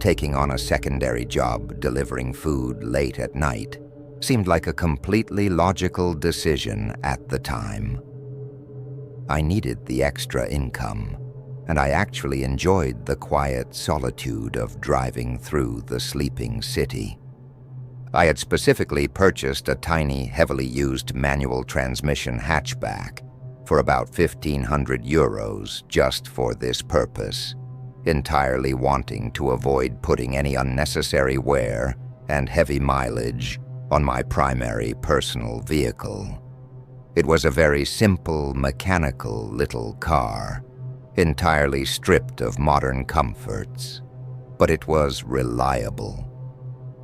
taking on a secondary job delivering food late at night seemed like a completely logical decision at the time. I needed the extra income, and I actually enjoyed the quiet solitude of driving through the sleeping city. I had specifically purchased a tiny, heavily used manual transmission hatchback for about €1,500 just for this purpose, entirely wanting to avoid putting any unnecessary wear and heavy mileage on my primary personal vehicle. It was a very simple, mechanical little car, entirely stripped of modern comforts, but it was reliable.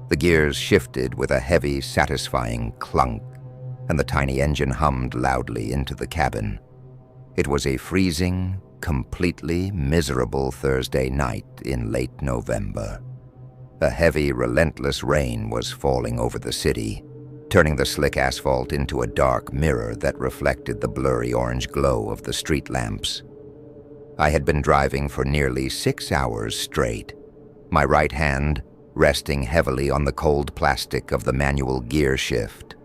The gears shifted with a heavy, satisfying clunk, and the tiny engine hummed loudly into the cabin. It was a freezing, completely miserable Thursday night in late November. A heavy, relentless rain was falling over the city, turning the slick asphalt into a dark mirror that reflected the blurry orange glow of the street lamps. I had been driving for nearly 6 hours straight, my right hand resting heavily on the cold plastic of the manual gear shift,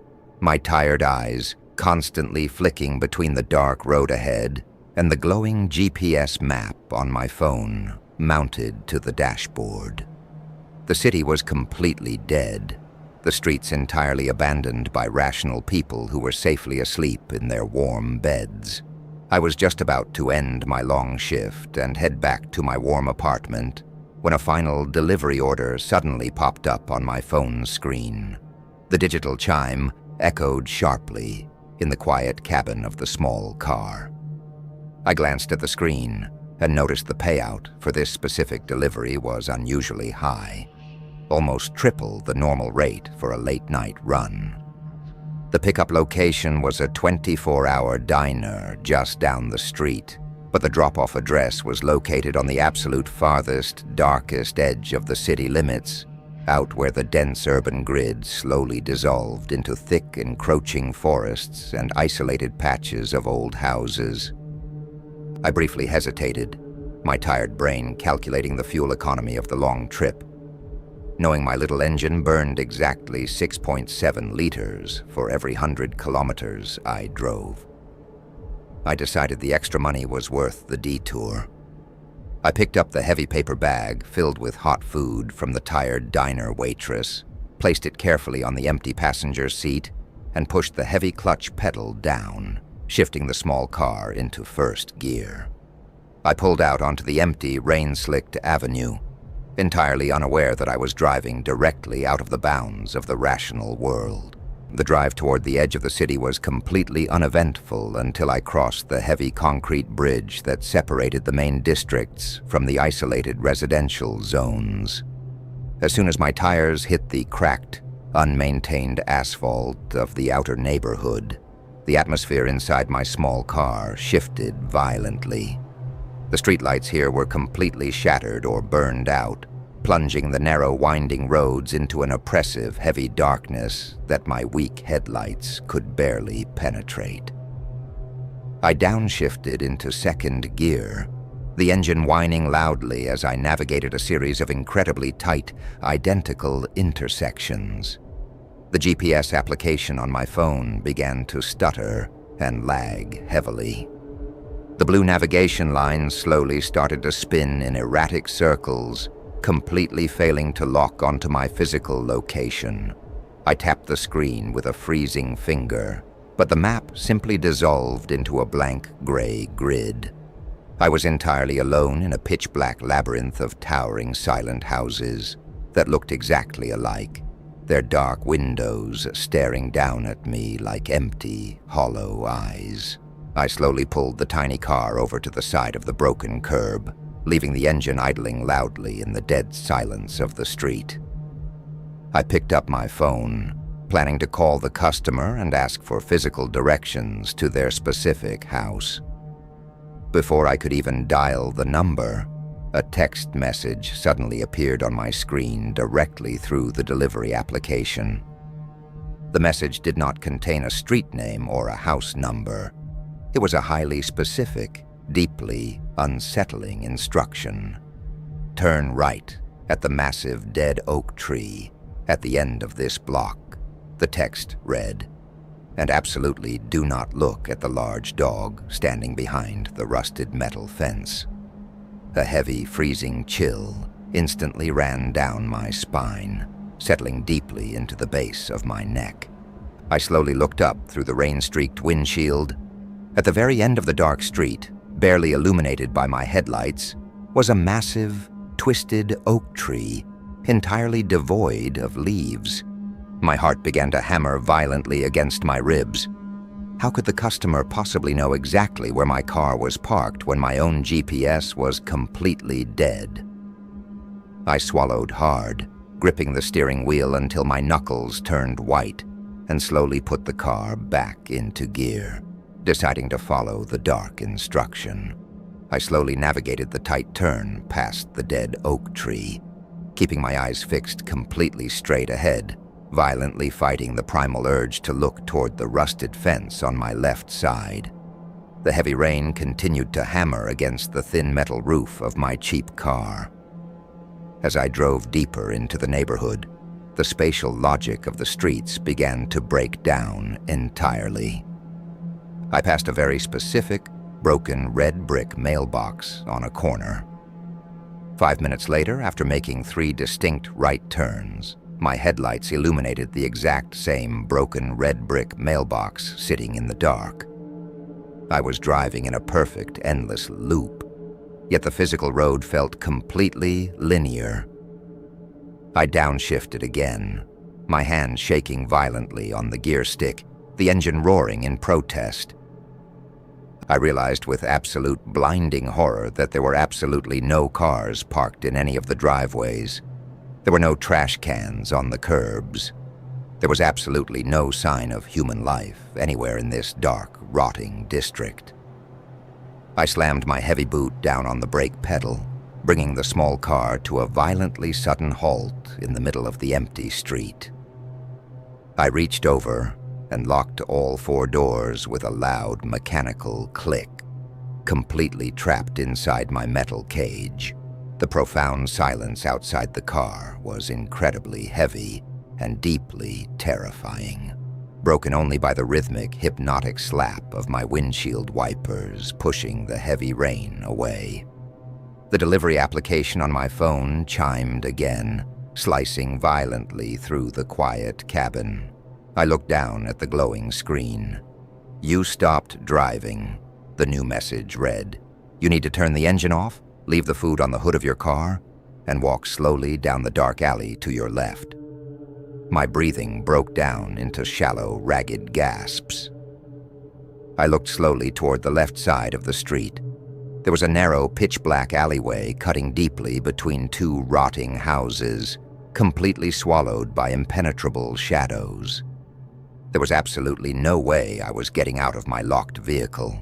my tired eyes constantly flicking between the dark road ahead and the glowing GPS map on my phone mounted to the dashboard. The city was completely dead, the streets entirely abandoned by rational people who were safely asleep in their warm beds. I was just about to end my long shift and head back to my warm apartment when a final delivery order suddenly popped up on my phone screen. The digital chime echoed sharply in the quiet cabin of the small car. I glanced at the screen and noticed the payout for this specific delivery was unusually high, almost triple the normal rate for a late-night run. The pickup location was a 24-hour diner just down the street, but the drop-off address was located on the absolute farthest, darkest edge of the city limits, out where the dense urban grid slowly dissolved into thick, encroaching forests and isolated patches of old houses. I briefly hesitated, my tired brain calculating the fuel economy of the long trip, knowing my little engine burned exactly 6.7 liters for every 100 kilometers I drove. I decided the extra money was worth the detour. I picked up the heavy paper bag filled with hot food from the tired diner waitress, placed it carefully on the empty passenger seat, and pushed the heavy clutch pedal down, shifting the small car into first gear. I pulled out onto the empty, rain-slicked avenue, entirely unaware that I was driving directly out of the bounds of the rational world. The drive toward the edge of the city was completely uneventful until I crossed the heavy concrete bridge that separated the main districts from the isolated residential zones. As soon as my tires hit the cracked, unmaintained asphalt of the outer neighborhood, the atmosphere inside my small car shifted violently. The streetlights here were completely shattered or burned out, plunging the narrow, winding roads into an oppressive, heavy darkness that my weak headlights could barely penetrate. I downshifted into second gear, the engine whining loudly as I navigated a series of incredibly tight, identical intersections. The GPS application on my phone began to stutter and lag heavily. The blue navigation lines slowly started to spin in erratic circles, completely failing to lock onto my physical location. I tapped the screen with a freezing finger, but the map simply dissolved into a blank gray grid. I was entirely alone in a pitch-black labyrinth of towering, silent houses that looked exactly alike, their dark windows staring down at me like empty, hollow eyes. I slowly pulled the tiny car over to the side of the broken curb, leaving the engine idling loudly in the dead silence of the street. I picked up my phone, planning to call the customer and ask for physical directions to their specific house. Before I could even dial the number, a text message suddenly appeared on my screen directly through the delivery application. The message did not contain a street name or a house number. It was a highly specific, deeply unsettling instruction. Turn right at the massive dead oak tree at the end of this block. The text read, "And absolutely do not look at the large dog standing behind the rusted metal fence." A heavy, freezing chill instantly ran down my spine, settling deeply into the base of my neck. I slowly looked up through the rain-streaked windshield. At the very end of the dark street, barely illuminated by my headlights, was a massive, twisted oak tree, entirely devoid of leaves. My heart began to hammer violently against my ribs. How could the customer possibly know exactly where my car was parked when my own GPS was completely dead? I swallowed hard, gripping the steering wheel until my knuckles turned white, and slowly put the car back into gear, deciding to follow the dark instruction. I slowly navigated the tight turn past the dead oak tree, keeping my eyes fixed completely straight ahead, violently fighting the primal urge to look toward the rusted fence on my left side. The heavy rain continued to hammer against the thin metal roof of my cheap car. As I drove deeper into the neighborhood, the spatial logic of the streets began to break down entirely. I passed a very specific, broken red brick mailbox on a corner. 5 minutes later, after making 3 distinct right turns, my headlights illuminated the exact same broken red brick mailbox sitting in the dark. I was driving in a perfect, endless loop, yet the physical road felt completely linear. I downshifted again, my hand shaking violently on the gear stick, the engine roaring in protest. I realized with absolute blinding horror that there were absolutely no cars parked in any of the driveways. There were no trash cans on the curbs. There was absolutely no sign of human life anywhere in this dark, rotting district. I slammed my heavy boot down on the brake pedal, bringing the small car to a violently sudden halt in the middle of the empty street. I reached over and locked all 4 doors with a loud mechanical click, completely trapped inside my metal cage. The profound silence outside the car was incredibly heavy and deeply terrifying, broken only by the rhythmic, hypnotic slap of my windshield wipers pushing the heavy rain away. The delivery application on my phone chimed again, slicing violently through the quiet cabin. I looked down at the glowing screen. "You stopped driving," the new message read. "You need to turn the engine off, leave the food on the hood of your car, and walk slowly down the dark alley to your left." My breathing broke down into shallow, ragged gasps. I looked slowly toward the left side of the street. There was a narrow, pitch-black alleyway cutting deeply between 2 rotting houses, completely swallowed by impenetrable shadows. There was absolutely no way I was getting out of my locked vehicle.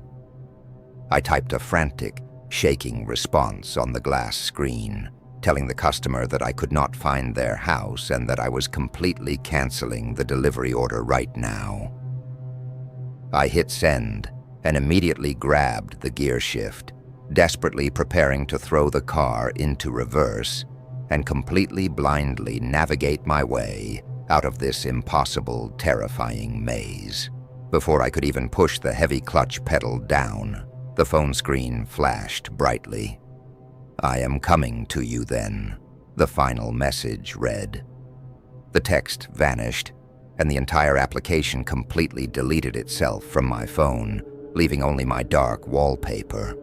I typed a frantic, shaking response on the glass screen, telling the customer that I could not find their house and that I was completely canceling the delivery order right now. I hit send and immediately grabbed the gear shift, desperately preparing to throw the car into reverse and completely blindly navigate my way out of this impossible, terrifying maze. Before I could even push the heavy clutch pedal down, the phone screen flashed brightly. "I am coming to you then," the final message read. The text vanished, and the entire application completely deleted itself from my phone, leaving only my dark wallpaper.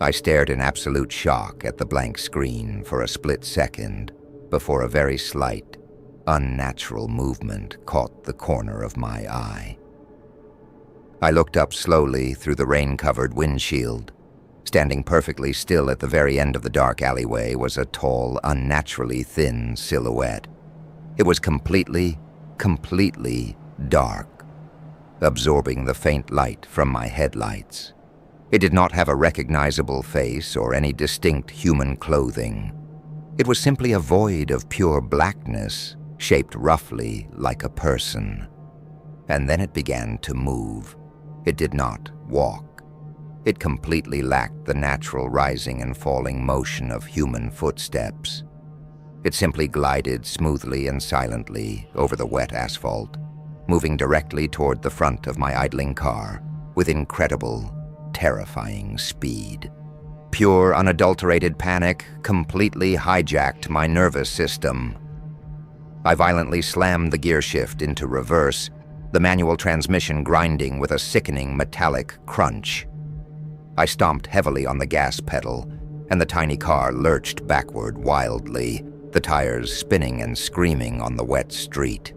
I stared in absolute shock at the blank screen for a split second before a very slight, unnatural movement caught the corner of my eye. I looked up slowly through the rain-covered windshield. Standing perfectly still at the very end of the dark alleyway was a tall, unnaturally thin silhouette. It was completely dark, absorbing the faint light from my headlights. It did not have a recognizable face or any distinct human clothing. It was simply a void of pure blackness, shaped roughly like a person. And then it began to move. It did not walk. It completely lacked the natural rising and falling motion of human footsteps. It simply glided smoothly and silently over the wet asphalt, moving directly toward the front of my idling car with incredible, terrifying speed. Pure, unadulterated panic completely hijacked my nervous system. I violently slammed the gear shift into reverse, the manual transmission grinding with a sickening metallic crunch. I stomped heavily on the gas pedal, and the tiny car lurched backward wildly, the tires spinning and screaming on the wet street.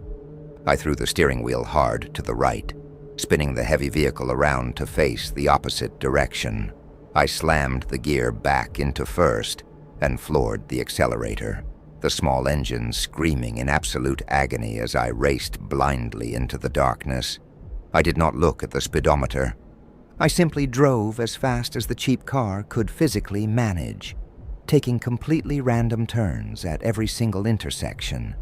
I threw the steering wheel hard to the right, spinning the heavy vehicle around to face the opposite direction. I slammed the gear back into first and floored the accelerator, the small engine screaming in absolute agony as I raced blindly into the darkness. I did not look at the speedometer. I simply drove as fast as the cheap car could physically manage, taking completely random turns at every single intersection,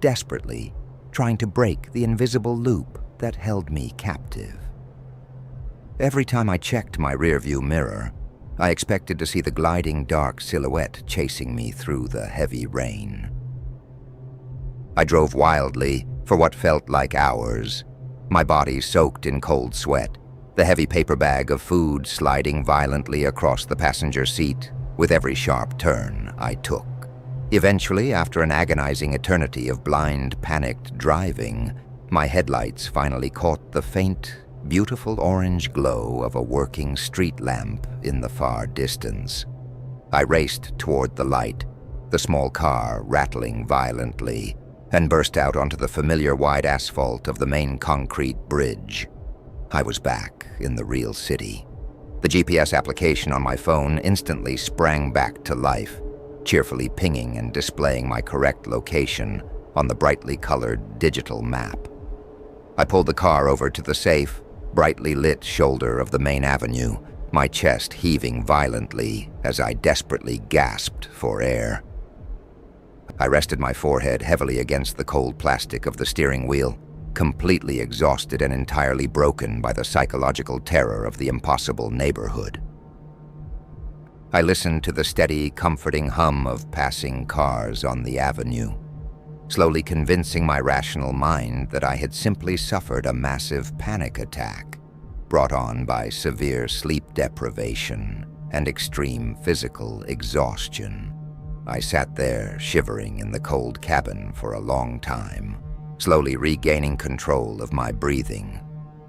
desperately trying to break the invisible loop that held me captive. Every time I checked my rearview mirror, I expected to see the gliding dark silhouette chasing me through the heavy rain. I drove wildly for what felt like hours, my body soaked in cold sweat, the heavy paper bag of food sliding violently across the passenger seat with every sharp turn I took. Eventually, after an agonizing eternity of blind, panicked driving, my headlights finally caught the faint, beautiful orange glow of a working street lamp in the far distance. I raced toward the light, the small car rattling violently, and burst out onto the familiar wide asphalt of the main concrete bridge. I was back in the real city. The GPS application on my phone instantly sprang back to life, cheerfully pinging and displaying my correct location on the brightly colored digital map. I pulled the car over to the safe, brightly lit shoulder of the main avenue, my chest heaving violently as I desperately gasped for air. I rested my forehead heavily against the cold plastic of the steering wheel, completely exhausted and entirely broken by the psychological terror of the impossible neighborhood. I listened to the steady, comforting hum of passing cars on the avenue, slowly convincing my rational mind that I had simply suffered a massive panic attack brought on by severe sleep deprivation and extreme physical exhaustion. I sat there, shivering in the cold cabin for a long time, slowly regaining control of my breathing.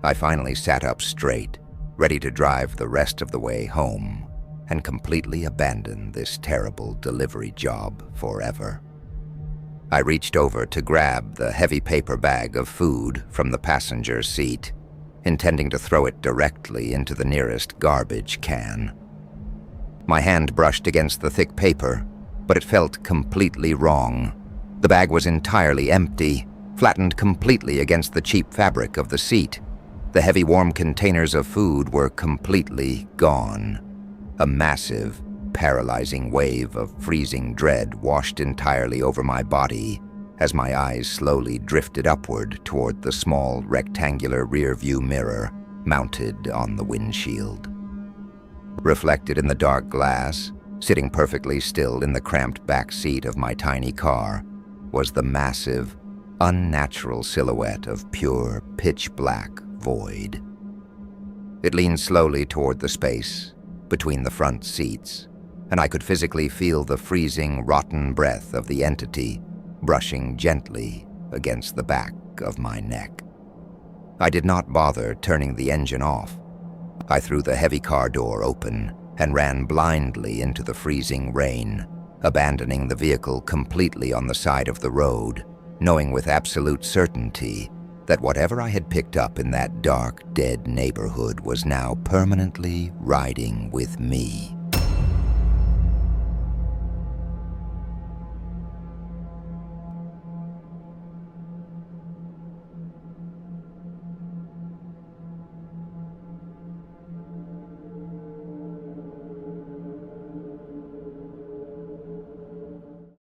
I finally sat up straight, ready to drive the rest of the way home and completely abandon this terrible delivery job forever. I reached over to grab the heavy paper bag of food from the passenger seat, intending to throw it directly into the nearest garbage can. My hand brushed against the thick paper, but it felt completely wrong. The bag was entirely empty, flattened completely against the cheap fabric of the seat. The heavy warm containers of food were completely gone. A massive, paralyzing wave of freezing dread washed entirely over my body as my eyes slowly drifted upward toward the small rectangular rear-view mirror mounted on the windshield. Reflected in the dark glass, sitting perfectly still in the cramped back seat of my tiny car, was the massive, unnatural silhouette of pure, pitch-black void. It leaned slowly toward the space between the front seats, and I could physically feel the freezing, rotten breath of the entity brushing gently against the back of my neck. I did not bother turning the engine off. I threw the heavy car door open and ran blindly into the freezing rain, abandoning the vehicle completely on the side of the road, knowing with absolute certainty that whatever I had picked up in that dark, dead neighborhood was now permanently riding with me.